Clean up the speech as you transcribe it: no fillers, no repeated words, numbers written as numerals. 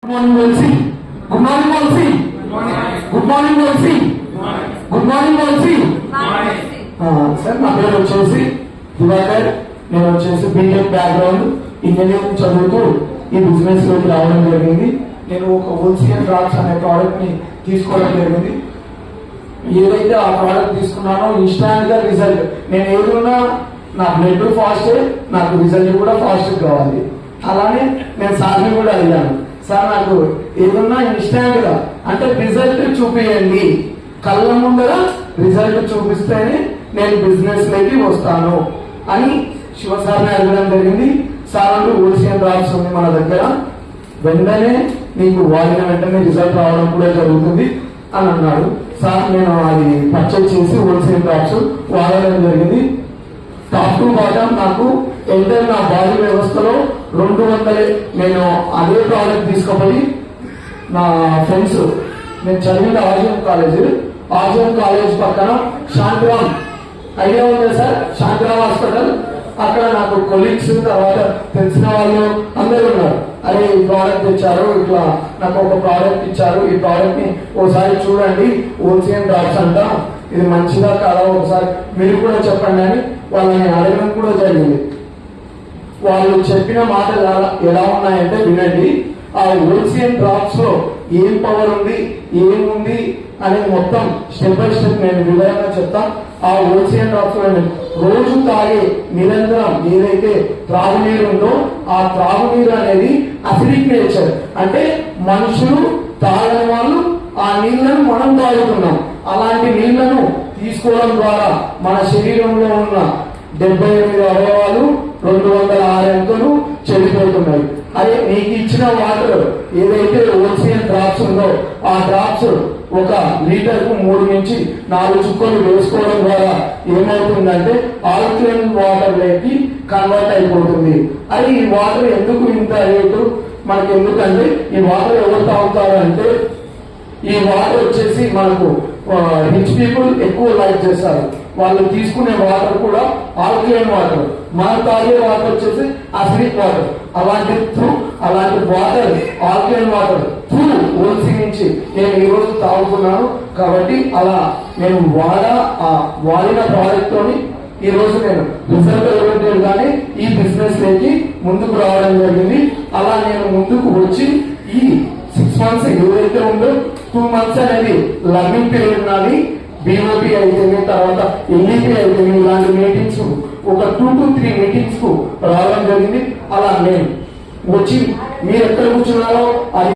Good morning, Wolsey. Good morning, Wolsey. Good morning, Wolsey. Good morning, Wolsey. Sir నా పేరు వచ్చేసి దివాకర్. నేను వచ్చేసి బీటెక్ బ్యాక్గ్రౌండ్ ఇంజనీరింగ్ చదువుతూ ఈ బిజినెస్ లోకి రావడం జరిగింది. నేను ఒక వోల్సీ అండ్ డ్రాప్స్ అనే ప్రోడక్ట్ ని తీసుకోవడం జరిగింది. ఏదైతే ఆ ప్రోడక్ట్ తీసుకున్నానో ఇన్స్టాంట్ గా రిజల్ట్, నేను ఏదున్నా నా బ్లడ్ ఫాస్ట్, నాకు రిజల్ట్ కూడా ఫాస్ట్ కావాలి. అలానే నేను సార్ని కూడా అడిగాను, సార్ నాకు ఏదన్నా ఇన్స్టాంట్ గా అంటే రిజల్ట్ చూపియండి, కళ్ళ ముందర రిజల్ట్ చూపిస్తేనే నేను బిజినెస్ లోకి వస్తాను అని శివసార్ని అడగడం జరిగింది. సార్ వోల్సీ అండ్ డ్రాప్స్ ఉంది మన దగ్గర, వెంటనే నీకు వాడిన వెంటనే రిజల్ట్ రావడం కూడా జరుగుతుంది అని అన్నాడు. సార్ నేను అది పర్చేజ్ చేసి వోల్సీ అండ్ డ్రాప్స్ వాడడం జరిగింది. టాప్ టు బాటం నాకు ఎంటర్ నా బాడీ వ్యవస్థలో 200. నేను అదే ప్రోడక్ట్ తీసుకుపోయి నా ఫ్రెండ్స్, నేను చదివిన ఆర్జిఎం కాలేజ్ పక్కన శాంతిరామ్ ఐడియా ఉంది సార్, శాంతిరామ్ హాస్పిటల్, అక్కడ నాకు కొలీగ్స్ తర్వాత తెలిసిన వాళ్ళు అందరూ ఉన్నారు. అరే ఈ ప్రోడక్ట్ తెచ్చారు, ఇట్లా నాకు ఒక ప్రోడక్ట్ ఇచ్చారు, ఈ ప్రోడక్ట్ ని ఓసారి చూడండి, వోల్సీ అండ్ డ్రాప్స్ అంట, ఇది మంచిదా కాదా ఒకసారి మీరు కూడా చెప్పండి అని వాళ్ళని అడగడం కూడా జరిగింది. వాళ్ళు చెప్పిన మాటలు ఎలా ఉన్నాయంటే వినండి. ఆ వోల్సీ అండ్ డ్రాప్స్ లో ఏం పవర్ ఉంది, ఏముంది అనేది మొత్తం స్టెప్ బై స్టెప్ నేను వివరంగా చెప్తాను. ఆ వోల్సీ అండ్ డ్రాప్స్ లో రోజు తాగే నిరంతరం ఏదైతే త్రాగునీరు ఉందో ఆ త్రాగునీరు అనేది అసిడిక్ నేచర్, అంటే మనుషులు తాగని వాళ్ళు ఆ నీళ్లను మనం తాగుతున్నాం. అలాంటి నీళ్లను తీసుకోవడం ద్వారా మన శరీరంలో ఉన్న 78 అవయవాలు 206 అంకెలు చెడిపోతున్నాయి. అదే నీకు ఇచ్చిన వాటర్ ఏదైతే వోల్సీ అండ్ డ్రాప్స్ ఉందో ఆ డ్రాప్స్ 1 లీటర్ కు 3 నుంచి 4 చుక్కలు వేసుకోవడం ద్వారా ఏమవుతుందంటే ఆల్కలైన్ వాటర్ లోకి కన్వర్ట్ అయిపోతుంది. అది ఈ వాటర్ ఎందుకు ఇంత రేటు మనకి, ఎందుకంటే ఈ వాటర్ ఎవరు తాగుతారు అంటే ఈ వాటర్ వచ్చేసి మనకు రిచ్ పీపుల్ ఎక్కువ లైక్ చేస్తారు. వాళ్ళు తీసుకునే వాటర్ కూడా ఆల్కలైన్ వాటర్, మనం తాగే వాటర్ వచ్చేసి అసిడిక్ వాటర్. అలాంటి వాటర్ ఆల్కలైన్ వాటర్ త్రూ వోల్సీ నుంచి నేను ఈ రోజు తాగుతున్నాను. కాబట్టి అలా నేను వాడిన ప్రోడక్ట్ తోని ఈ రోజు నేను రిజల్ట్ ఓరియంటెడ్ గానే ఈ బిజినెస్ లోకి ముందుకు రావడం జరిగింది. అలా నేను ముందుకు వచ్చి ఈ 6 months ఏదైతే ఉందో 2 months అనేది లర్నింగ్ పీరియడ్ ఉన్నది. BOP అయితేనే, తర్వాత LEP అయితేనే, ఇలాంటి మీటింగ్స్ ఒక 2 to 3 మీటింగ్స్ కు రావడం జరిగింది. అలా నేను వచ్చి మీరు ఎక్కడ కూర్చున్నారో అది